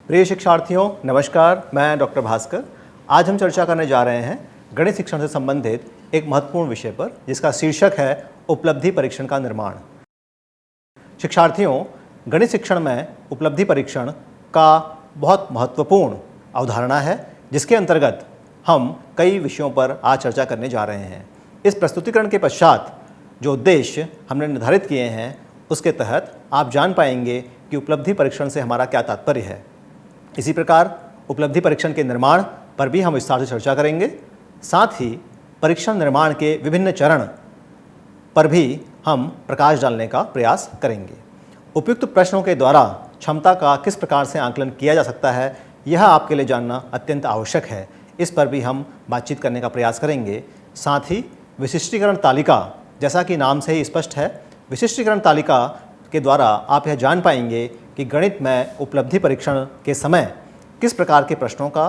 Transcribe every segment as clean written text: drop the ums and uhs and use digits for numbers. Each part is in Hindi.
प्रिय शिक्षार्थियों, नमस्कार। मैं डॉक्टर भास्कर। आज हम चर्चा करने जा रहे हैं गणित शिक्षण से संबंधित एक महत्वपूर्ण विषय पर, जिसका शीर्षक है उपलब्धि परीक्षण का निर्माण। शिक्षार्थियों, गणित शिक्षण में उपलब्धि परीक्षण का बहुत महत्वपूर्ण अवधारणा है, जिसके अंतर्गत हम कई विषयों पर आज चर्चा करने जा रहे हैं। इस प्रस्तुतिकरण के पश्चात जो उद्देश्य हमने निर्धारित किए हैं, उसके तहत आप जान पाएंगे कि उपलब्धि परीक्षण से हमारा क्या तात्पर्य है। इसी प्रकार उपलब्धि परीक्षण के निर्माण पर भी हम विस्तार से चर्चा करेंगे। साथ ही परीक्षण निर्माण के विभिन्न चरण पर भी हम प्रकाश डालने का प्रयास करेंगे। उपयुक्त प्रश्नों के द्वारा क्षमता का किस प्रकार से आकलन किया जा सकता है, यह आपके लिए जानना अत्यंत आवश्यक है। इस पर भी हम बातचीत करने का प्रयास करेंगे। साथ ही विशिष्टीकरण तालिका, जैसा कि नाम से ही स्पष्ट है, विशिष्टीकरण तालिका के द्वारा आप यह जान पाएंगे कि गणित में उपलब्धि परीक्षण के समय किस प्रकार के प्रश्नों का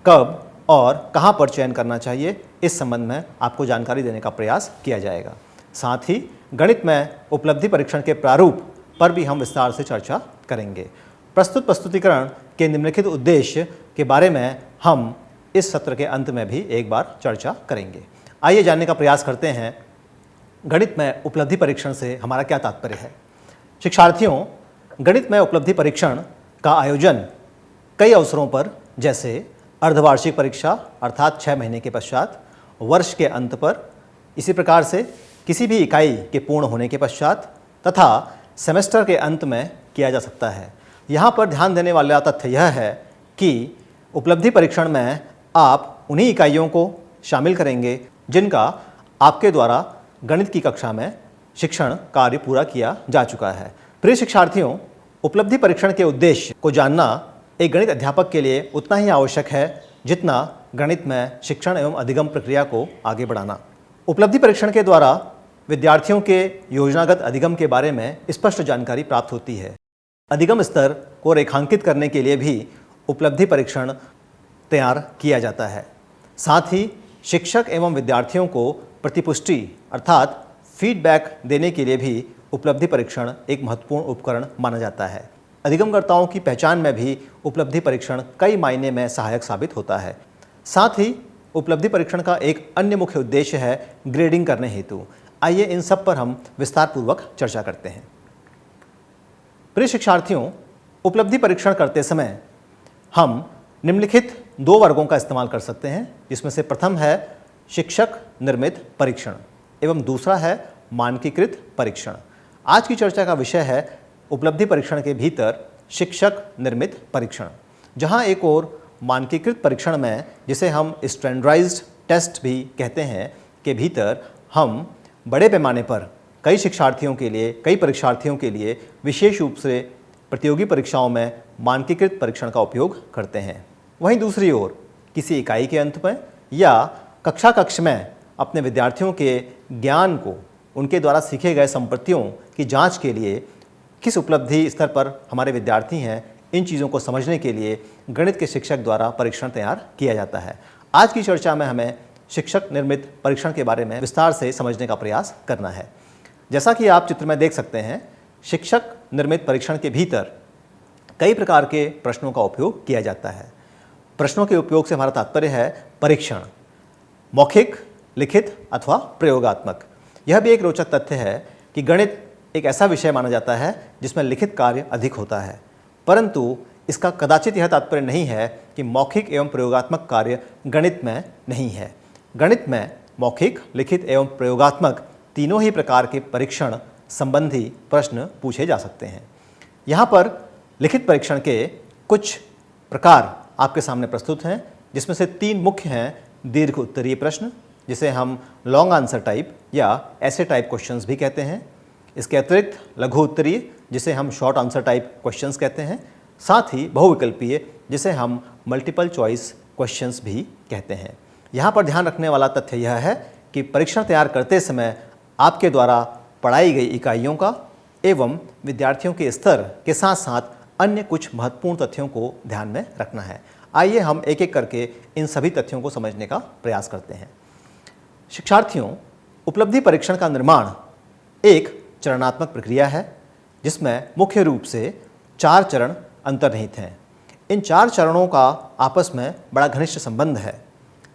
कब और कहां पर चयन करना चाहिए, इस संबंध में आपको जानकारी देने का प्रयास किया जाएगा। साथ ही गणित में उपलब्धि परीक्षण के प्रारूप पर भी हम विस्तार से चर्चा करेंगे। प्रस्तुतिकरण के निम्नलिखित उद्देश्य के बारे में हम इस सत्र के अंत में भी एक बार चर्चा करेंगे। आइए जानने का प्रयास करते हैं गणित में उपलब्धि परीक्षण से हमारा क्या तात्पर्य है। शिक्षार्थियों, गणित में उपलब्धि परीक्षण का आयोजन कई अवसरों पर, जैसे अर्धवार्षिक परीक्षा अर्थात 6 महीने के पश्चात, वर्ष के अंत पर, इसी प्रकार से किसी भी इकाई के पूर्ण होने के पश्चात तथा सेमेस्टर के अंत में किया जा सकता है। यहाँ पर ध्यान देने वाला तथ्य यह है कि उपलब्धि परीक्षण में आप उन्हीं इकाइयों को शामिल करेंगे जिनका आपके द्वारा गणित की कक्षा में शिक्षण कार्य पूरा किया जा चुका है। प्रिय शिक्षार्थियों, उपलब्धि परीक्षण के उद्देश्य को जानना एक गणित अध्यापक के लिए उतना ही आवश्यक है जितना गणित में शिक्षण एवं अधिगम प्रक्रिया को आगे बढ़ाना। उपलब्धि परीक्षण के द्वारा विद्यार्थियों के योजनागत अधिगम के बारे में स्पष्ट जानकारी प्राप्त होती है। अधिगम स्तर को रेखांकित करने के लिए भी उपलब्धि परीक्षण तैयार किया जाता है। साथ ही शिक्षक एवं विद्यार्थियों को प्रतिपुष्टि अर्थात फीडबैक देने के लिए भी उपलब्धि परीक्षण एक महत्वपूर्ण उपकरण माना जाता है। अधिगमकर्ताओं की पहचान में भी उपलब्धि परीक्षण कई मायने में सहायक साबित होता है। साथ ही उपलब्धि परीक्षण का एक अन्य मुख्य उद्देश्य है ग्रेडिंग करने हेतु। आइए इन सब पर हम विस्तार पूर्वक चर्चा करते हैं। प्रिय शिक्षार्थियों, उपलब्धि परीक्षण करते समय हम निम्नलिखित 2 वर्गों का इस्तेमाल कर सकते हैं, जिसमें से प्रथम है शिक्षक निर्मित परीक्षण एवं दूसरा है मानकीकृत परीक्षण। आज की चर्चा का विषय है उपलब्धि परीक्षण के भीतर शिक्षक निर्मित परीक्षण, जहां एक और मानकीकृत परीक्षण में, जिसे हम स्टैंडर्डाइज्ड टेस्ट भी कहते हैं, के भीतर हम बड़े पैमाने पर कई शिक्षार्थियों के लिए, कई परीक्षार्थियों के लिए विशेष रूप से प्रतियोगी परीक्षाओं में मानकीकृत परीक्षण का उपयोग करते हैं। वहीं दूसरी ओर किसी इकाई के अंत में या कक्ष में अपने विद्यार्थियों के ज्ञान को, उनके द्वारा सीखे गए संपत्तियों की जांच के लिए किस उपलब्धि स्तर पर हमारे विद्यार्थी हैं, इन चीज़ों को समझने के लिए गणित के शिक्षक द्वारा परीक्षण तैयार किया जाता है। आज की चर्चा में हमें शिक्षक निर्मित परीक्षण के बारे में विस्तार से समझने का प्रयास करना है। जैसा कि आप चित्र में देख सकते हैं, शिक्षक निर्मित परीक्षण के भीतर कई प्रकार के प्रश्नों का उपयोग किया जाता है। प्रश्नों के उपयोग से हमारा तात्पर्य है परीक्षण, मौखिक, लिखित अथवा प्रयोगात्मक। यह भी एक रोचक तथ्य है कि गणित एक ऐसा विषय माना जाता है जिसमें लिखित कार्य अधिक होता है, परंतु इसका कदाचित यह तात्पर्य नहीं है कि मौखिक एवं प्रयोगात्मक कार्य गणित में नहीं है। गणित में मौखिक, लिखित एवं प्रयोगात्मक तीनों ही प्रकार के परीक्षण संबंधी प्रश्न पूछे जा सकते हैं। यहाँ पर लिखित परीक्षण के कुछ प्रकार आपके सामने प्रस्तुत हैं, जिसमें से 3 मुख्य हैं। दीर्घ उत्तरीय प्रश्न, जिसे हम लॉन्ग आंसर टाइप या ऐसे टाइप क्वेश्चंस भी कहते हैं। इसके अतिरिक्त लघु उत्तरीय, जिसे हम शॉर्ट आंसर टाइप क्वेश्चंस कहते हैं। साथ ही बहुविकल्पीय, जिसे हम मल्टीपल चॉइस क्वेश्चंस भी कहते हैं। यहाँ पर ध्यान रखने वाला तथ्य यह है कि परीक्षण तैयार करते समय आपके द्वारा पढ़ाई गई इकाइयों का एवं विद्यार्थियों के स्तर के साथ साथ अन्य कुछ महत्वपूर्ण तथ्यों को ध्यान में रखना है। आइए हम एक एक करके इन सभी तथ्यों को समझने का प्रयास करते हैं। शिक्षार्थियों, उपलब्धि परीक्षण का निर्माण एक चरणात्मक प्रक्रिया है, जिसमें मुख्य रूप से 4 चरण अंतर्निहित हैं। इन 4 चरणों का आपस में बड़ा घनिष्ठ संबंध है।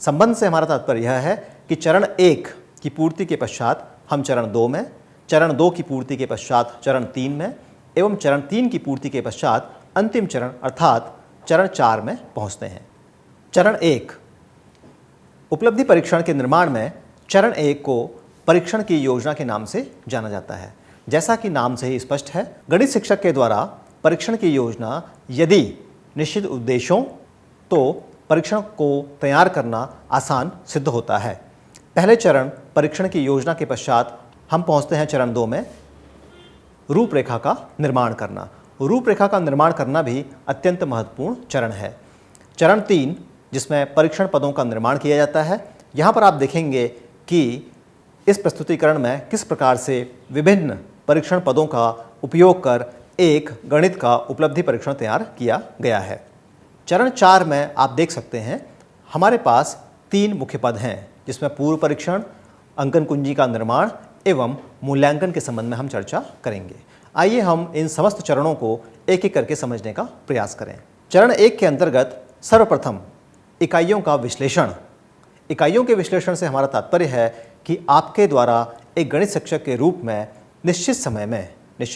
संबंध से हमारा तात्पर्य यह है कि चरण 1 की पूर्ति के पश्चात हम चरण 2 में, चरण 2 की पूर्ति के पश्चात चरण 3 में एवं चरण 3 की पूर्ति के पश्चात अंतिम चरण अर्थात चरण 4 में पहुंचते हैं। चरण 1 उपलब्धि परीक्षण के निर्माण में चरण 1 को परीक्षण की योजना के नाम से जाना जाता है। जैसा कि नाम से ही स्पष्ट है, गणित शिक्षक के द्वारा परीक्षण की योजना यदि निश्चित उद्देश्यों तो परीक्षण को तैयार करना आसान सिद्ध होता है। पहले चरण परीक्षण की योजना के पश्चात हम पहुंचते हैं चरण 2 में, रूपरेखा का निर्माण करना। रूपरेखा का निर्माण करना भी अत्यंत महत्वपूर्ण चरण है। चरण 3 जिसमें परीक्षण पदों का निर्माण किया जाता है, यहाँ पर आप देखेंगे कि इस प्रस्तुतिकरण में किस प्रकार से विभिन्न परीक्षण पदों का उपयोग कर एक गणित का उपलब्धि परीक्षण तैयार किया गया है। चरण 4 में आप देख सकते हैं हमारे पास 3 मुख्य पद हैं, जिसमें पूर्व परीक्षण, अंकन कुंजी का निर्माण एवं मूल्यांकन के संबंध में हम चर्चा करेंगे। आइए हम इन समस्त चरणों को एक एक करके समझने का प्रयास करें। चरण 1 के अंतर्गत सर्वप्रथम इकाइयों का विश्लेषण। इकाइयों के विश्लेषण से हमारा तात्पर्य है कि आपके द्वारा एक गणित शिक्षक के रूप में निश्चित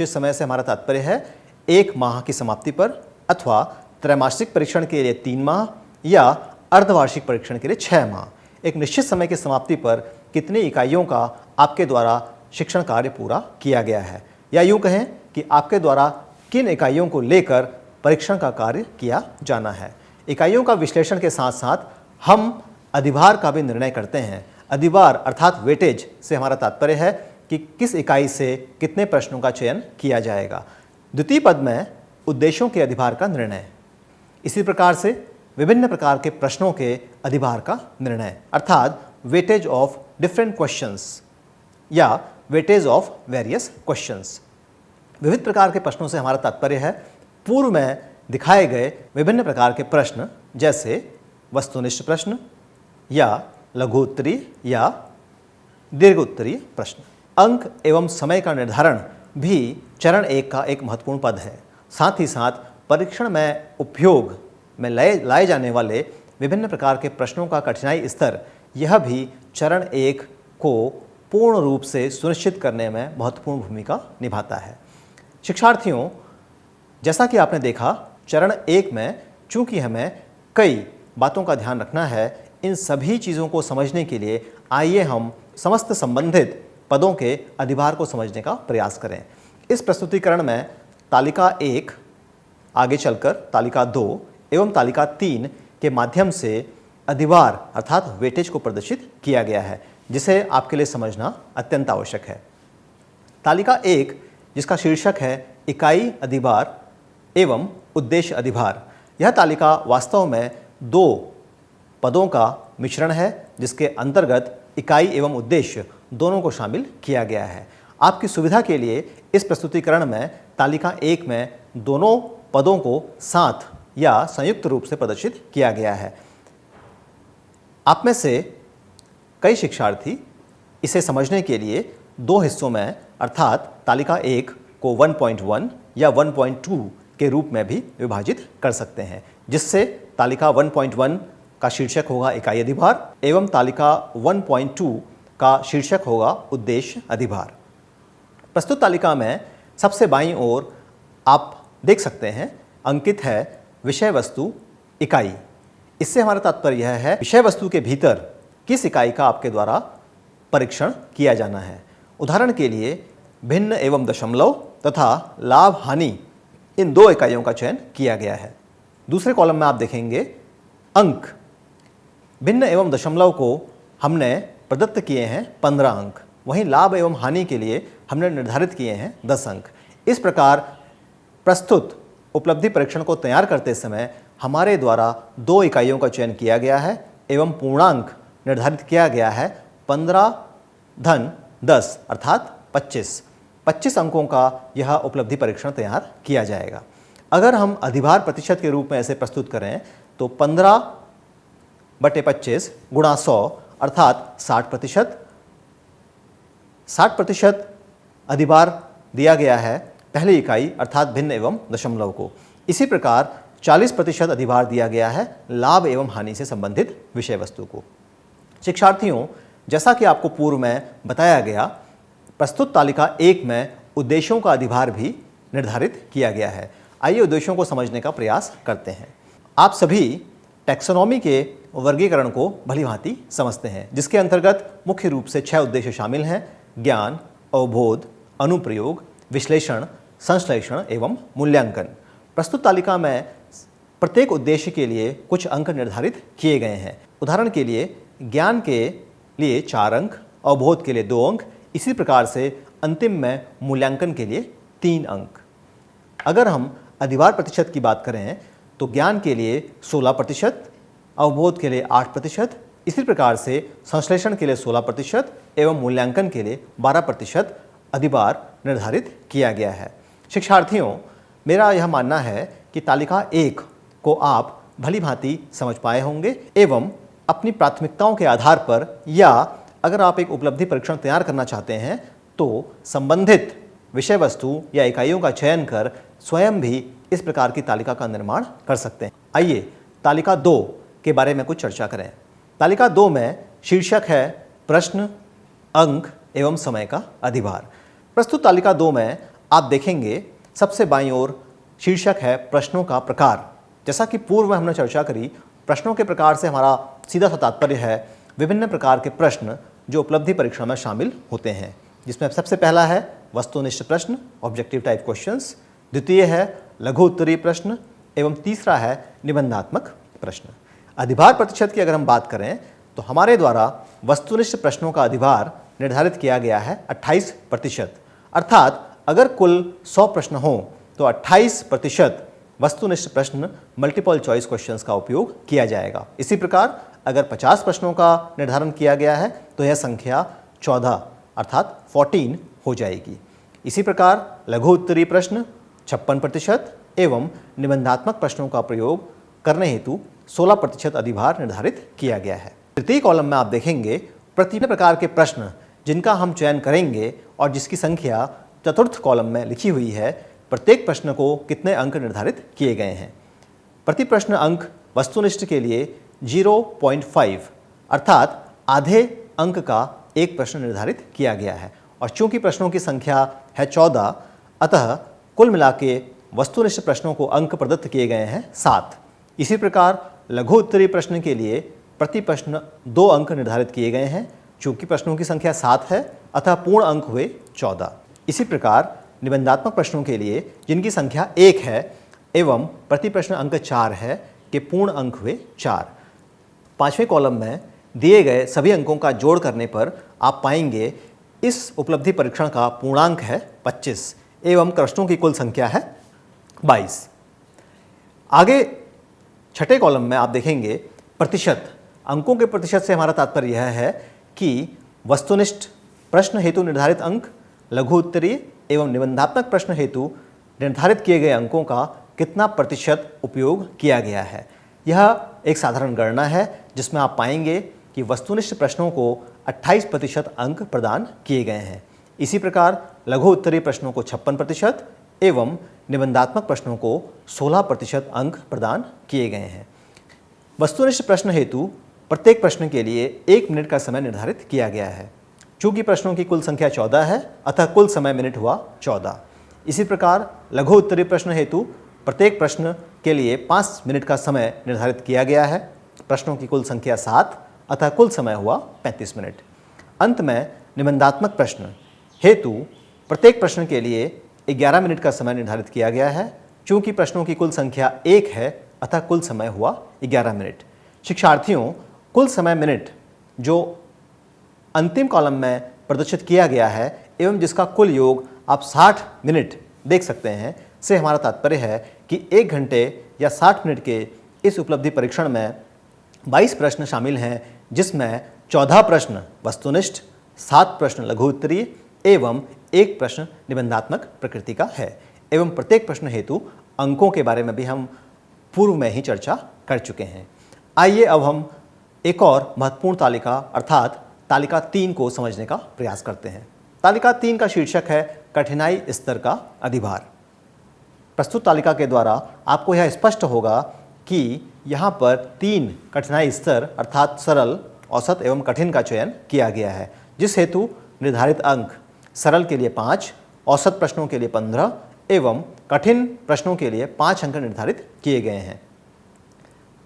समय से हमारा तात्पर्य है 1 माह की समाप्ति पर अथवा त्रैमासिक परीक्षण के लिए 3 माह या अर्धवार्षिक परीक्षण के लिए 6 माह, एक निश्चित समय की समाप्ति पर कितनी इकाइयों का आपके द्वारा शिक्षण कार्य पूरा किया गया है, या यूँ कहें कि आपके द्वारा किन इकाइयों को लेकर परीक्षण का कार्य किया जाना है। इकाइयों का विश्लेषण के साथ साथ हम अधिभार का भी निर्णय करते हैं। अधिभार अर्थात वेटेज से हमारा तात्पर्य है कि किस इकाई से कितने प्रश्नों का चयन किया जाएगा। द्वितीय पद में उद्देश्यों के अधिभार का निर्णय। इसी प्रकार से विभिन्न प्रकार के प्रश्नों के अधिभार का निर्णय अर्थात वेटेज ऑफ डिफरेंट क्वेश्चंस या वेटेज ऑफ वेरियस क्वेश्चंस। विविध प्रकार के प्रश्नों से हमारा तात्पर्य है पूर्व में दिखाए गए विभिन्न प्रकार के प्रश्न, जैसे वस्तुनिष्ठ प्रश्न या लघु उत्तरीय या दीर्घ उत्तरीय प्रश्न। अंक एवं समय का निर्धारण भी चरण 1 का एक महत्वपूर्ण पद है। साथ ही साथ परीक्षण में उपयोग में लाए जाने वाले विभिन्न प्रकार के प्रश्नों का कठिनाई स्तर, यह भी चरण 1 को पूर्ण रूप से सुनिश्चित करने में महत्वपूर्ण भूमिका निभाता है। शिक्षार्थियों, जैसा कि आपने देखा, चरण 1 में चूंकि हमें कई बातों का ध्यान रखना है, इन सभी चीज़ों को समझने के लिए आइए हम समस्त संबंधित पदों के अधिभार को समझने का प्रयास करें। इस प्रस्तुतिकरण में तालिका 1, आगे चलकर तालिका 2 एवं तालिका 3 के माध्यम से अधिभार अर्थात वेटेज को प्रदर्शित किया गया है, जिसे आपके लिए समझना अत्यंत आवश्यक है। तालिका 1 जिसका शीर्षक है इकाई अधिभार एवं उद्देश्य अधिभार, यह तालिका वास्तव में 2 पदों का मिश्रण है, जिसके अंतर्गत इकाई एवं उद्देश्य दोनों को शामिल किया गया है। आपकी सुविधा के लिए इस प्रस्तुतिकरण में तालिका 1 में दोनों पदों को साथ या संयुक्त रूप से प्रदर्शित किया गया है। आप में से कई शिक्षार्थी इसे समझने के लिए 2 हिस्सों में अर्थात तालिका 1 को 1.1 या 1.2 के रूप में भी विभाजित कर सकते हैं, जिससे तालिका 1.1 का शीर्षक होगा इकाई अधिभार एवं तालिका 1.2 का शीर्षक होगा उद्देश्य अधिभार। प्रस्तुत तालिका में सबसे बाईं ओर आप देख सकते हैं अंकित है विषय वस्तु इकाई। इससे हमारा तात्पर्य यह है विषय वस्तु के भीतर किस इकाई का आपके द्वारा परीक्षण किया जाना है। उदाहरण के लिए भिन्न एवं दशमलव तथा लाभ हानि, इन 2 इकाइयों का चयन किया गया है। दूसरे कॉलम में आप देखेंगे अंक। भिन्न एवं दशमलव को हमने प्रदत्त किए हैं 15 अंक, वहीं लाभ एवं हानि के लिए हमने निर्धारित किए हैं 10 अंक। इस प्रकार प्रस्तुत उपलब्धि परीक्षण को तैयार करते समय हमारे द्वारा 2 इकाइयों का चयन किया गया है एवं पूर्णांक निर्धारित किया गया है 15 धन 10 अर्थात 25 अंकों का यह उपलब्धि परीक्षण तैयार किया जाएगा। अगर हम अधिभार प्रतिशत के रूप में ऐसे प्रस्तुत करें तो 15/25 गुणा 100 अर्थात 60%। 60% अधिभार दिया गया है पहली इकाई अर्थात भिन्न एवं दशमलव को। इसी प्रकार 40% अधिभार दिया गया है लाभ एवं हानि से संबंधित विषय वस्तु को। शिक्षार्थियों, जैसा कि आपको पूर्व में बताया गया, प्रस्तुत तालिका 1 में उद्देश्यों का अधिभार भी निर्धारित किया गया है। आइए उद्देश्यों को समझने का प्रयास करते हैं। आप सभी टैक्सोनॉमी के वर्गीकरण को भलीभांति समझते हैं, जिसके अंतर्गत मुख्य रूप से 6 उद्देश्य शामिल हैं: ज्ञान, अवबोध, अनुप्रयोग, विश्लेषण, संश्लेषण एवं मूल्यांकन। प्रस्तुत तालिका में प्रत्येक उद्देश्य के लिए कुछ अंक निर्धारित किए गए हैं। उदाहरण के लिए ज्ञान के लिए 4 अंक, अवबोध के लिए 2 अंक, इसी प्रकार से अंतिम में मूल्यांकन के लिए 3 अंक। अगर हम अधिभार प्रतिशत की बात करें तो ज्ञान के लिए 16%, अवबोध के लिए 8%, इसी प्रकार से संश्लेषण के लिए 16% एवं मूल्यांकन के लिए 12% अधिभार निर्धारित किया गया है। शिक्षार्थियों, मेरा यह मानना है कि तालिका 1 को आप भलीभांति समझ पाए होंगे एवं अपनी प्राथमिकताओं के आधार पर, या अगर आप एक उपलब्धि परीक्षण तैयार करना चाहते हैं तो संबंधित विषय वस्तु या इकाइयों का चयन कर स्वयं भी इस प्रकार की तालिका का निर्माण कर सकते हैं। आइए तालिका 2 के बारे में कुछ चर्चा करें। तालिका 2 में शीर्षक है प्रश्न, अंक एवं समय का अधिभार। प्रस्तुत तालिका 2 में आप देखेंगे सबसे बाईं ओर शीर्षक है प्रश्नों का प्रकार। जैसा कि पूर्व में हमने चर्चा करी, प्रश्नों के प्रकार से हमारा सीधा सा तात्पर्य है विभिन्न प्रकार के प्रश्न जो उपलब्धि परीक्षा में शामिल होते हैं, जिसमें सबसे पहला है वस्तुनिष्ठ प्रश्न, ऑब्जेक्टिव टाइप क्वेश्चंस, द्वितीय है लघु उत्तरीय प्रश्न एवं तीसरा है निबंधात्मक प्रश्न। अधिभार प्रतिशत की अगर हम बात करें तो हमारे द्वारा वस्तुनिष्ठ प्रश्नों का अधिभार निर्धारित किया गया है 28%। अर्थात अगर कुल 100 प्रश्न हों तो 28% वस्तुनिष्ठ प्रश्न मल्टीपल चॉइस क्वेश्चंस का उपयोग किया जाएगा। इसी प्रकार अगर 50 प्रश्नों का निर्धारण किया गया है तो यह संख्या 14 अर्थात 14 हो जाएगी। इसी प्रकार लघु उत्तरीय प्रश्न 56% एवं निबंधात्मक प्रश्नों का प्रयोग करने हेतु 16% अधिभार निर्धारित किया गया है। तृतीय कॉलम में आप देखेंगे प्रतिदिन प्रकार के प्रश्न जिनका हम चयन करेंगे और जिसकी संख्या चतुर्थ कॉलम में लिखी हुई है। प्रत्येक प्रश्न को कितने अंक निर्धारित किए गए हैं। प्रति प्रश्न अंक वस्तुनिष्ठ के लिए 0.5 अर्थात आधे अंक का एक प्रश्न निर्धारित किया गया है, और चूंकि प्रश्नों की संख्या है 14, अतः कुल मिला के वस्तुनिष्ठ प्रश्नों को अंक प्रदत्त किए गए हैं 7। इसी प्रकार लघु उत्तरीय प्रश्न के लिए प्रति प्रश्न 2 अंक निर्धारित किए गए हैं। चूंकि प्रश्नों की संख्या 7 है, अतः पूर्ण अंक हुए 14। इसी प्रकार निबंधात्मक प्रश्नों के लिए जिनकी संख्या 1 है एवं प्रति प्रश्न अंक 4 है, के पूर्ण अंक हुए 4। 5वें कॉलम में दिए गए सभी अंकों का जोड़ करने पर आप पाएंगे इस उपलब्धि परीक्षण का पूर्णांक है 25 एवं प्रश्नों की कुल संख्या है 22। आगे 6ठे कॉलम में आप देखेंगे प्रतिशत। अंकों के प्रतिशत से हमारा तात्पर्य यह है कि वस्तुनिष्ठ प्रश्न हेतु निर्धारित अंक, लघु उत्तरीय एवं निबंधात्मक प्रश्न हेतु निर्धारित किए गए अंकों का कितना प्रतिशत उपयोग किया गया है। यह एक साधारण गणना है जिसमें आप पाएंगे कि वस्तुनिष्ठ प्रश्नों को 28% अंक प्रदान किए गए हैं। इसी प्रकार लघु उत्तरीय प्रश्नों को 56% एवं निबंधात्मक प्रश्नों को 16% अंक प्रदान किए गए हैं। वस्तुनिष्ठ प्रश्न हेतु प्रत्येक प्रश्न के लिए 1 मिनट का समय निर्धारित किया गया है। चूंकि प्रश्नों की कुल संख्या 14 है, अतः कुल समय मिनट हुआ 14। इसी प्रकार लघु उत्तरीय प्रश्न हेतु प्रत्येक प्रश्न के लिए 5 मिनट का समय निर्धारित किया गया है। प्रश्नों की कुल संख्या 7, अतः कुल समय हुआ 35 मिनट। अंत में निबंधात्मक प्रश्न हेतु प्रत्येक प्रश्न के लिए 11 मिनट का समय निर्धारित किया गया है। चूंकि प्रश्नों की कुल संख्या 1 है, अतः कुल समय हुआ 11 मिनट। शिक्षार्थियों, कुल समय मिनट जो अंतिम कॉलम में प्रदर्शित किया गया है एवं जिसका कुल योग आप 60 मिनट देख सकते हैं, से हमारा तात्पर्य है कि 1 घंटे या 60 मिनट के इस उपलब्धि परीक्षण में 22 प्रश्न शामिल हैं, जिसमें 14 प्रश्न वस्तुनिष्ठ, 7 प्रश्न लघु उत्तरीय एवं 1 प्रश्न निबंधात्मक प्रकृति का है। एवं प्रत्येक प्रश्न हेतु अंकों के बारे में भी हम पूर्व में ही चर्चा कर चुके हैं। आइए अब हम एक और महत्वपूर्ण तालिका अर्थात तालिका 3 को समझने का प्रयास करते हैं। तालिका 3 का शीर्षक है कठिनाई स्तर का अधिभार। प्रस्तुत तालिका के द्वारा आपको यह स्पष्ट होगा कि यहाँ पर 3 कठिनाई स्तर अर्थात सरल, औसत एवं कठिन का चयन किया गया है, जिस हेतु निर्धारित अंक सरल के लिए 5, औसत प्रश्नों के लिए 15 एवं कठिन प्रश्नों के लिए 5 अंक निर्धारित किए गए हैं।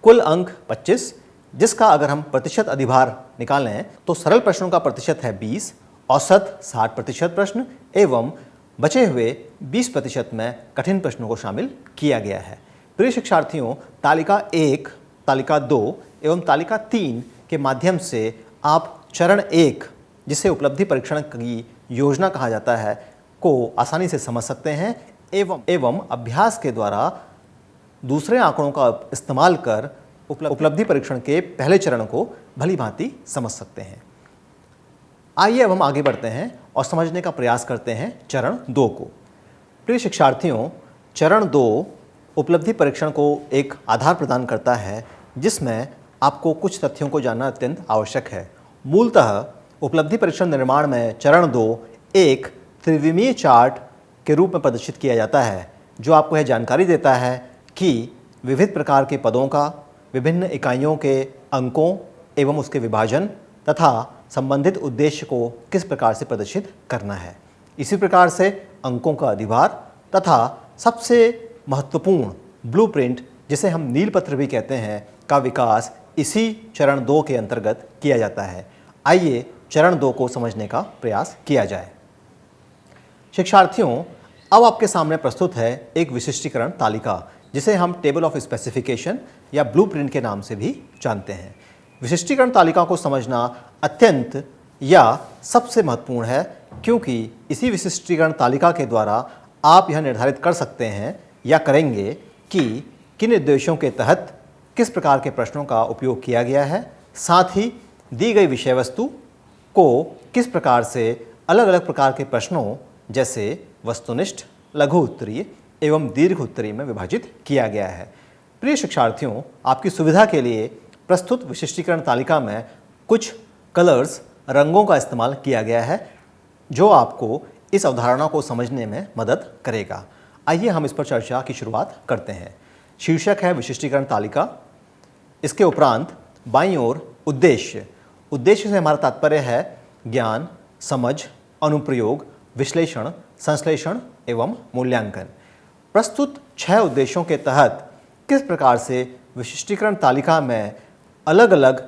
कुल अंक 25, जिसका अगर हम प्रतिशत अधिभार निकालें तो सरल प्रश्नों का प्रतिशत है 20, औसत 60% प्रश्न एवं बचे हुए 20% में कठिन प्रश्नों को शामिल किया गया है। प्रिय शिक्षार्थियों, तालिका 1, तालिका 2 एवं तालिका 3 के माध्यम से आप चरण 1, जिसे उपलब्धि परीक्षण की योजना कहा जाता है, को आसानी से समझ सकते हैं एवं अभ्यास के द्वारा दूसरे आंकड़ों का इस्तेमाल कर उपलब्धि परीक्षण के पहले चरण को भली भांति समझ सकते हैं। आइए अब हम आगे बढ़ते हैं और समझने का प्रयास करते हैं चरण 2 को। प्रिय शिक्षार्थियों, चरण 2 उपलब्धि परीक्षण को एक आधार प्रदान करता है, जिसमें आपको कुछ तथ्यों को जानना अत्यंत आवश्यक है। मूलतः उपलब्धि परीक्षण निर्माण में चरण 2 एक त्रिविमीय चार्ट के रूप में प्रदर्शित किया जाता है, जो आपको यह जानकारी देता है कि विविध प्रकार के पदों का, विभिन्न इकाइयों के अंकों एवं उसके विभाजन तथा संबंधित उद्देश्य को किस प्रकार से प्रदर्शित करना है। इसी प्रकार से अंकों का अधिभार तथा सबसे महत्वपूर्ण ब्लूप्रिंट, जिसे हम नीलपत्र भी कहते हैं, का विकास इसी चरण 2 के अंतर्गत किया जाता है। आइए चरण 2 को समझने का प्रयास किया जाए। शिक्षार्थियों, अब आपके सामने प्रस्तुत है एक विशिष्टीकरण तालिका, जिसे हम टेबल ऑफ स्पेसिफिकेशन या ब्लूप्रिंट के नाम से भी जानते हैं। विशिष्टीकरण तालिका को समझना अत्यंत या सबसे महत्वपूर्ण है, क्योंकि इसी विशिष्टीकरण तालिका के द्वारा आप यह निर्धारित कर सकते हैं या करेंगे कि किन उद्देश्यों के तहत किस प्रकार के प्रश्नों का उपयोग किया गया है, साथ ही दी गई विषय वस्तु को किस प्रकार से अलग अलग प्रकार के प्रश्नों जैसे वस्तुनिष्ठ, लघु उत्तरीय एवं दीर्घ उत्तरीय में विभाजित किया गया है। प्रिय शिक्षार्थियों, आपकी सुविधा के लिए प्रस्तुत विशिष्टीकरण तालिका में कुछ कलर्स, रंगों का इस्तेमाल किया गया है, जो आपको इस अवधारणा को समझने में मदद करेगा। आइए हम इस पर चर्चा की शुरुआत करते हैं। शीर्षक है विशिष्टीकरण तालिका। इसके उपरांत बाईं ओर उद्देश्य। उद्देश्य से हमारा तात्पर्य है ज्ञान, समझ, अनुप्रयोग, विश्लेषण, संश्लेषण एवं मूल्यांकन। प्रस्तुत 6 उद्देश्यों के तहत किस प्रकार से विशिष्टीकरण तालिका में अलग अलग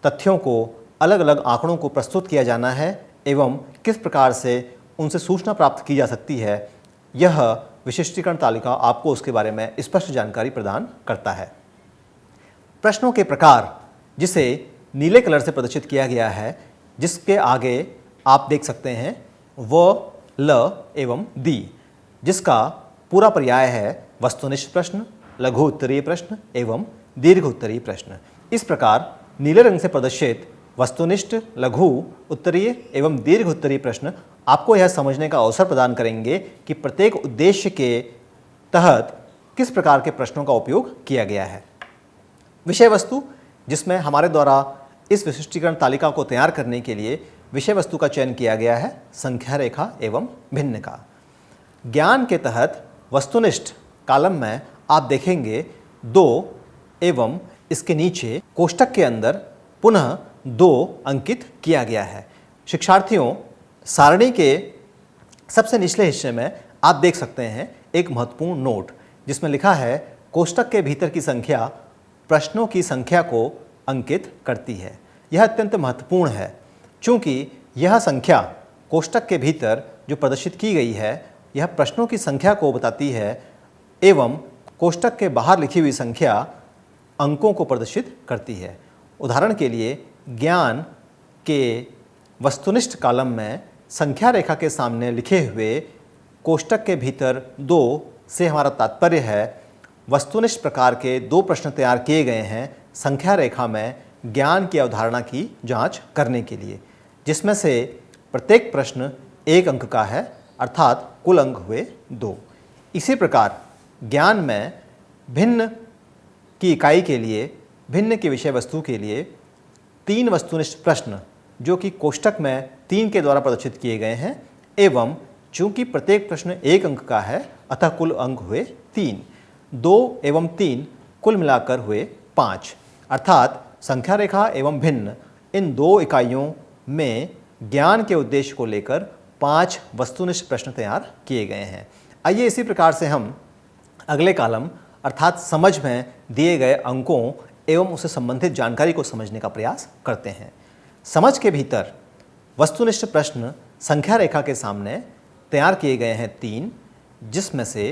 तथ्यों को, अलग अलग आंकड़ों को प्रस्तुत किया जाना है एवं किस प्रकार से उनसे सूचना प्राप्त की जा सकती है, यह विशिष्टीकरण तालिका आपको उसके बारे में स्पष्ट जानकारी प्रदान करता है। प्रश्नों के प्रकार, जिसे नीले कलर से प्रदर्शित किया गया है, जिसके आगे आप देख सकते हैं व, ल एवं दी, जिसका पूरा पर्याय है वस्तुनिष्ठ प्रश्न, लघु उत्तरीय प्रश्न एवं दीर्घ उत्तरीय प्रश्न। इस प्रकार नीले रंग से प्रदर्शित वस्तुनिष्ठ, लघु उत्तरीय एवं दीर्घ उत्तरीय प्रश्न आपको यह समझने का अवसर प्रदान करेंगे कि प्रत्येक उद्देश्य के तहत किस प्रकार के प्रश्नों का उपयोग किया गया है। विषय वस्तु, जिसमें हमारे द्वारा इस विशिष्टीकरण तालिका को तैयार करने के लिए विषय वस्तु का चयन किया गया है संख्या रेखा एवं भिन्न का। ज्ञान के तहत वस्तुनिष्ठ कॉलम में आप देखेंगे 2 एवं इसके नीचे कोष्टक के अंदर पुनः 2 अंकित किया गया है। शिक्षार्थियों, सारणी के सबसे निचले हिस्से में आप देख सकते हैं एक महत्वपूर्ण नोट, जिसमें लिखा है कोष्टक के भीतर की संख्या प्रश्नों की संख्या को अंकित करती है। यह अत्यंत महत्वपूर्ण है, चूँकि यह संख्या कोष्टक के भीतर जो प्रदर्शित की गई है, यह प्रश्नों की संख्या को बताती है एवं कोष्टक के बाहर लिखी हुई संख्या अंकों को प्रदर्शित करती है। उदाहरण के लिए ज्ञान के वस्तुनिष्ठ कॉलम में संख्या रेखा के सामने लिखे हुए कोष्टक के भीतर 2 से हमारा तात्पर्य है वस्तुनिष्ठ प्रकार के 2 प्रश्न तैयार किए गए हैं संख्या रेखा में ज्ञान की अवधारणा की जांच करने के लिए, जिसमें से प्रत्येक प्रश्न 1 अंक का है, अर्थात कुल अंक हुए 2। इसी प्रकार ज्ञान में भिन्न की इकाई के लिए, भिन्न की विषय वस्तु के लिए 3 वस्तुनिष्ठ प्रश्न जो कि कोष्टक में 3 के द्वारा प्रदर्शित किए गए हैं एवं चूंकि प्रत्येक प्रश्न 1 अंक का है अतः कुल अंक हुए 3। 2 एवं 3 कुल मिलाकर हुए 5। अर्थात संख्या रेखा एवं भिन्न इन 2 इकाइयों में ज्ञान के उद्देश्य को लेकर 5 वस्तुनिष्ठ प्रश्न तैयार किए गए हैं। आइए इसी प्रकार से हम अगले कॉलम अर्थात समझ में दिए गए अंकों एवं उससे संबंधित जानकारी को समझने का प्रयास करते हैं। समझ के भीतर वस्तुनिष्ठ प्रश्न संख्या रेखा के सामने तैयार किए गए हैं 3, जिसमें से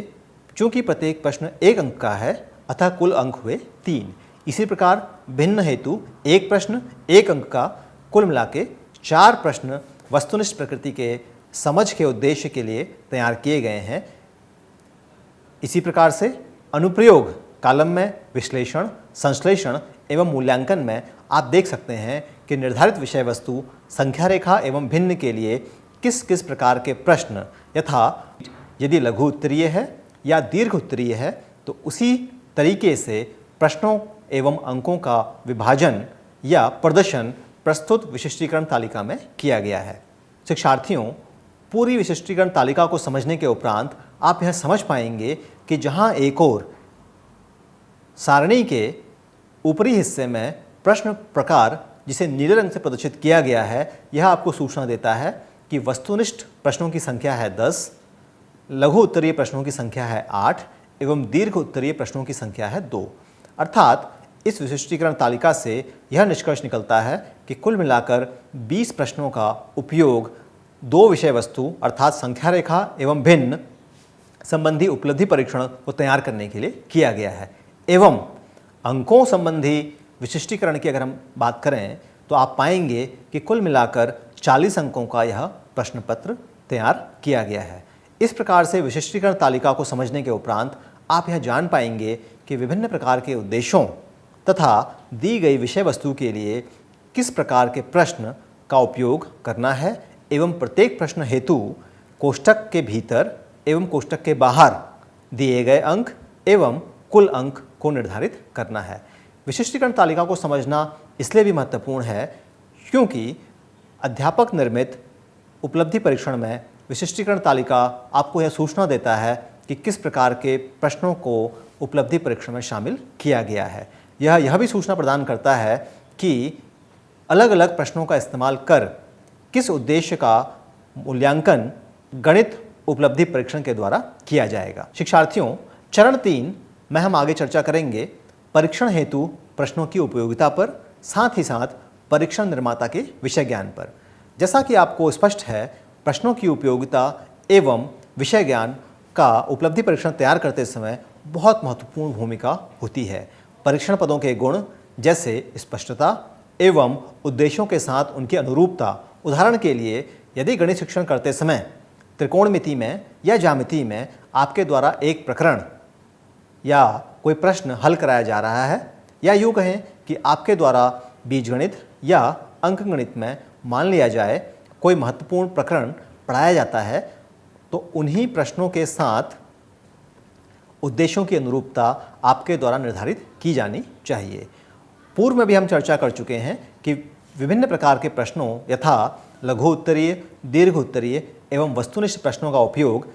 चूंकि प्रत्येक प्रश्न 1 अंक का है अतः कुल अंक हुए 3। इसी प्रकार भिन्न हेतु 1 प्रश्न 1 अंक का, कुल मिला के 4 प्रश्न वस्तुनिष्ठ प्रकृति के समझ के उद्देश्य के लिए तैयार किए गए हैं। इसी प्रकार से अनुप्रयोग कॉलम में विश्लेषण, संश्लेषण एवं मूल्यांकन में आप देख सकते हैं कि निर्धारित विषय वस्तु संख्या रेखा एवं भिन्न के लिए किस किस प्रकार के प्रश्न, यथा यदि लघु उत्तरीय है या दीर्घ उत्तरीय है तो उसी तरीके से प्रश्नों एवं अंकों का विभाजन या प्रदर्शन प्रस्तुत विशिष्टीकरण तालिका में किया गया है। शिक्षार्थियों, पूरी विशिष्टीकरण तालिका को समझने के उपरांत आप यह समझ पाएंगे कि जहां एक ओर सारणी के ऊपरी हिस्से में प्रश्न प्रकार जिसे नीले रंग से प्रदर्शित किया गया है, यह आपको सूचना देता है कि वस्तुनिष्ठ प्रश्नों की संख्या है 10, लघु उत्तरीय प्रश्नों की संख्या है 8 एवं दीर्घ उत्तरीय प्रश्नों की संख्या है 2। अर्थात इस विशिष्टीकरण तालिका से यह निष्कर्ष निकलता है कि कुल मिलाकर 20 प्रश्नों का उपयोग 2 विषय वस्तु अर्थात संख्या रेखा एवं भिन्न संबंधी उपलब्धि परीक्षण को तैयार करने के लिए किया गया है। एवं अंकों संबंधी विशिष्टीकरण की अगर हम बात करें तो आप पाएंगे कि कुल मिलाकर 40 अंकों का यह प्रश्न पत्र तैयार किया गया है। इस प्रकार से विशिष्टीकरण तालिका को समझने के उपरांत आप यह जान पाएंगे कि विभिन्न प्रकार के उद्देश्यों तथा दी गई विषय वस्तु के लिए किस प्रकार के प्रश्न का उपयोग करना है एवं प्रत्येक प्रश्न हेतु कोष्ठक के भीतर एवं कोष्ठक के बाहर दिए गए अंक एवं कुल अंक को निर्धारित करना है। विशिष्टीकरण तालिका को समझना इसलिए भी महत्वपूर्ण है क्योंकि अध्यापक निर्मित उपलब्धि परीक्षण में विशिष्टीकरण तालिका आपको यह सूचना देता है कि किस प्रकार के प्रश्नों को उपलब्धि परीक्षण में शामिल किया गया है। यह भी सूचना प्रदान करता है कि अलग अलग प्रश्नों का इस्तेमाल कर किस उद्देश्य का मूल्यांकन गणित उपलब्धि परीक्षण के द्वारा किया जाएगा। शिक्षार्थियों, चरण 3 में हम आगे चर्चा करेंगे परीक्षण हेतु प्रश्नों की उपयोगिता पर, साथ ही साथ परीक्षण निर्माता के विषय ज्ञान पर। जैसा कि आपको स्पष्ट है, प्रश्नों की उपयोगिता एवं विषय ज्ञान का उपलब्धि परीक्षण तैयार करते समय बहुत महत्वपूर्ण भूमिका होती है। परीक्षण पदों के गुण जैसे स्पष्टता एवं उद्देश्यों के साथ उनकी अनुरूपता। उदाहरण के लिए, यदि गणित शिक्षण करते समय त्रिकोणमिति में या ज्यामिति में आपके द्वारा एक प्रकरण या कोई प्रश्न हल कराया जा रहा है, या यूँ कहें कि आपके द्वारा बीजगणित या अंकगणित में मान लिया जाए कोई महत्वपूर्ण प्रकरण पढ़ाया जाता है, तो उन्हीं प्रश्नों के साथ उद्देश्यों की अनुरूपता आपके द्वारा निर्धारित की जानी चाहिए। पूर्व में भी हम चर्चा कर चुके हैं कि विभिन्न प्रकार के प्रश्नों यथा लघु उत्तरीय, दीर्घ उत्तरीय एवं वस्तुनिष्ठ प्रश्नों का उपयोग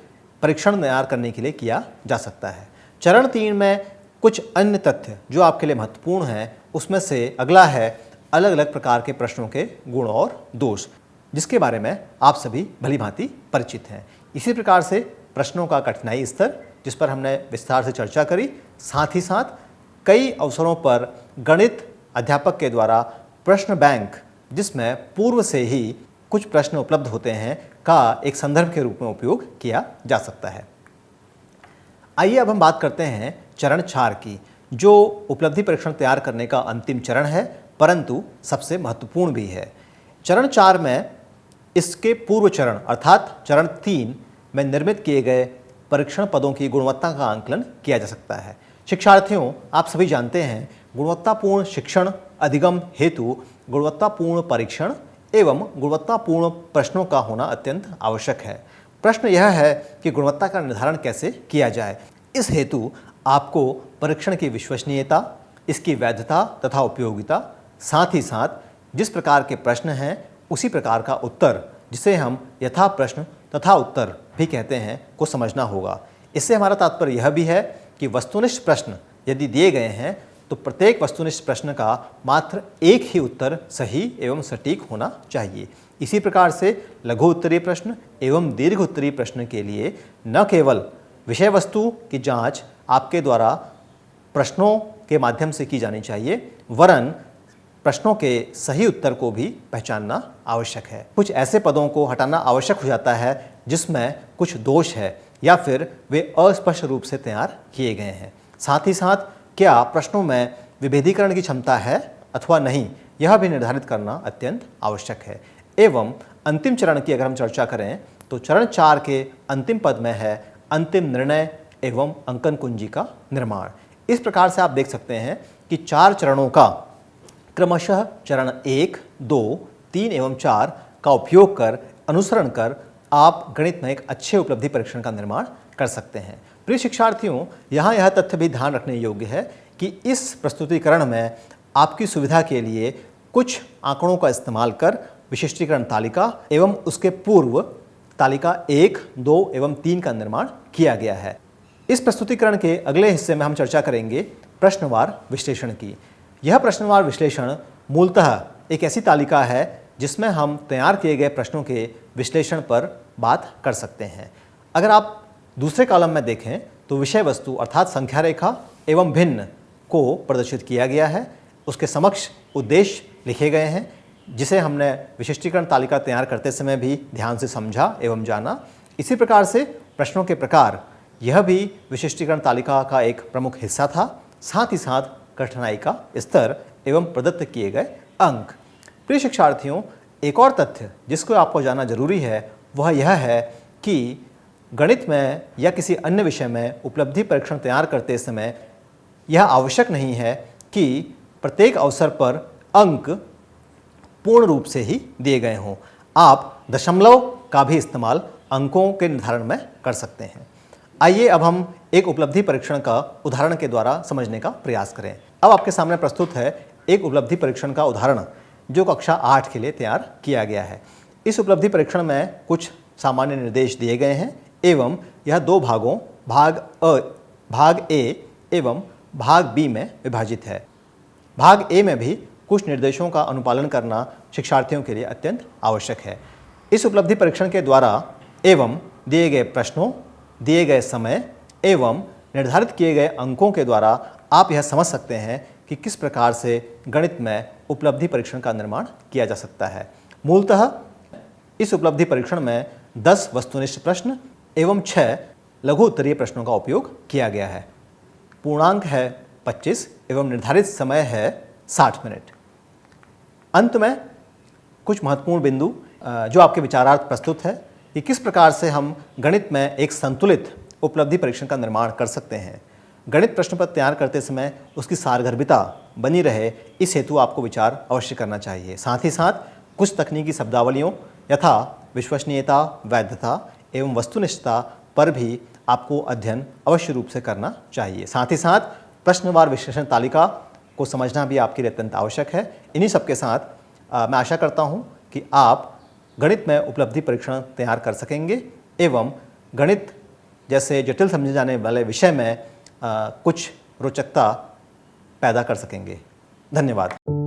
परीक्षण तैयार करने के लिए किया जा सकता है। चरण 3 में कुछ अन्य तथ्य जो आपके लिए महत्वपूर्ण हैं, उसमें से अगला है अलग अलग प्रकार के प्रश्नों के गुण और दोष, जिसके बारे में आप सभी भली भांति परिचित हैं। इसी प्रकार से प्रश्नों का कठिनाई स्तर, जिस पर हमने विस्तार से चर्चा करी, साथ ही साथ कई अवसरों पर गणित अध्यापक के द्वारा प्रश्न बैंक, जिसमें पूर्व से ही कुछ प्रश्न उपलब्ध होते हैं, का एक संदर्भ के रूप में उपयोग किया जा सकता है। आइए अब हम बात करते हैं चरण 4 की, जो उपलब्धि परीक्षण तैयार करने का अंतिम चरण है, परंतु सबसे महत्वपूर्ण भी है। चरण 4 में इसके पूर्व चरण अर्थात चरण 3 में निर्मित किए गए परीक्षण पदों की गुणवत्ता का आंकलन किया जा सकता है। शिक्षार्थियों, आप सभी जानते हैं गुणवत्तापूर्ण शिक्षण अधिगम हेतु गुणवत्तापूर्ण परीक्षण एवं गुणवत्तापूर्ण प्रश्नों का होना अत्यंत आवश्यक है। प्रश्न यह है कि गुणवत्ता का निर्धारण कैसे किया जाए। इस हेतु आपको परीक्षण की विश्वसनीयता, इसकी वैधता तथा उपयोगिता, साथ ही साथ जिस प्रकार के प्रश्न हैं उसी प्रकार का उत्तर, जिसे हम यथा प्रश्न तथा उत्तर भी कहते हैं को समझना होगा। इससे हमारा तात्पर्य यह भी है कि वस्तुनिष्ठ प्रश्न यदि दिए गए हैं तो प्रत्येक वस्तुनिष्ठ प्रश्न का मात्र एक ही उत्तर सही एवं सटीक होना चाहिए। इसी प्रकार से लघु उत्तरीय प्रश्न एवं दीर्घ उत्तरीय प्रश्न के लिए न केवल विषय वस्तु की जांच आपके द्वारा प्रश्नों के माध्यम से की जानी चाहिए, वरन प्रश्नों के सही उत्तर को भी पहचानना आवश्यक है। कुछ ऐसे पदों को हटाना आवश्यक हो जाता है जिसमें कुछ दोष है या फिर वे अस्पष्ट रूप से तैयार किए गए हैं। साथ ही साथ क्या प्रश्नों में विभेदीकरण की क्षमता है अथवा नहीं, यह भी निर्धारित करना अत्यंत आवश्यक है। एवं अंतिम चरण की अगर हम चर्चा करें तो चरण 4 के अंतिम पद में है अंतिम निर्णय एवं अंकन कुंजी का निर्माण। इस प्रकार से आप देख सकते हैं कि 4 चरणों का क्रमशः चरण 1, 2, 3 एवं 4 का उपयोग कर अनुसरण कर आप गणित में एक अच्छे उपलब्धि परीक्षण का निर्माण कर सकते हैं। प्रिय शिक्षार्थियों, यहाँ यह तथ्य भी ध्यान रखने योग्य है कि इस प्रस्तुतिकरण में आपकी सुविधा के लिए कुछ आंकड़ों का इस्तेमाल कर विशिष्टीकरण तालिका एवं उसके पूर्व तालिका 1, 2 एवं 3 का निर्माण किया गया है। इस प्रस्तुतिकरण के अगले हिस्से में हम चर्चा करेंगे प्रश्नवार विश्लेषण की। यह प्रश्नवार विश्लेषण मूलतः एक ऐसी तालिका है जिसमें हम तैयार किए गए प्रश्नों के विश्लेषण पर बात कर सकते हैं। अगर आप दूसरे कॉलम में देखें तो विषय वस्तु अर्थात संख्या रेखा एवं भिन्न को प्रदर्शित किया गया है। उसके समक्ष उद्देश्य लिखे गए हैं जिसे हमने विशिष्टीकरण तालिका तैयार करते समय भी ध्यान से समझा एवं जाना। इसी प्रकार से प्रश्नों के प्रकार, यह भी विशिष्टीकरण तालिका का एक प्रमुख हिस्सा था। साथ ही साथ कठिनाई का स्तर एवं प्रदत्त किए गए अंक। प्रिय शिक्षार्थियों, एक और तथ्य जिसको आपको जानना जरूरी है वह यह है कि गणित में या किसी अन्य विषय में उपलब्धि परीक्षण तैयार करते समय यह आवश्यक नहीं है कि प्रत्येक अवसर पर अंक पूर्ण रूप से ही दिए गए हों। आप दशमलव का भी इस्तेमाल अंकों के निर्धारण में कर सकते हैं। आइए अब हम एक उपलब्धि परीक्षण का उदाहरण के द्वारा समझने का प्रयास करें। अब आपके सामने प्रस्तुत है एक उपलब्धि परीक्षण का उदाहरण जो कक्षा 8 के लिए तैयार किया गया है। इस उपलब्धि परीक्षण में कुछ सामान्य निर्देश दिए गए हैं एवं यह 2 भागों भाग ए एवं भाग बी में विभाजित है। भाग ए में भी कुछ निर्देशों का अनुपालन करना शिक्षार्थियों के लिए अत्यंत आवश्यक है। इस उपलब्धि परीक्षण के द्वारा एवं दिए गए प्रश्नों, दिए गए समय एवं निर्धारित किए गए अंकों के द्वारा आप यह समझ सकते हैं कि किस प्रकार से गणित में उपलब्धि परीक्षण का निर्माण किया जा सकता है। मूलतः इस उपलब्धि परीक्षण में 10 वस्तुनिष्ठ प्रश्न एवं 6 लघु उत्तरीय प्रश्नों का उपयोग किया गया है। पूर्णांक है 25 एवं निर्धारित समय है 60 मिनट। अंत में कुछ महत्वपूर्ण बिंदु जो आपके विचारार्थ प्रस्तुत है कि किस प्रकार से हम गणित में एक संतुलित उपलब्धि परीक्षण का निर्माण कर सकते हैं। गणित प्रश्न पत्र तैयार करते समय उसकी सारगर्भिता बनी रहे, इस हेतु आपको विचार अवश्य करना चाहिए। साथ ही साथ कुछ तकनीकी शब्दावलियों यथा विश्वसनीयता, वैधता एवं वस्तुनिष्ठता पर भी आपको अध्ययन अवश्य रूप से करना चाहिए। साथ ही साथ प्रश्नवार विश्लेषण तालिका को समझना भी आपके लिए अत्यंत आवश्यक है। इन्हीं सबके साथ मैं आशा करता हूँ कि आप गणित में उपलब्धि परीक्षण तैयार कर सकेंगे एवं गणित जैसे जटिल समझे जाने वाले विषय में कुछ रोचकता पैदा कर सकेंगे। धन्यवाद।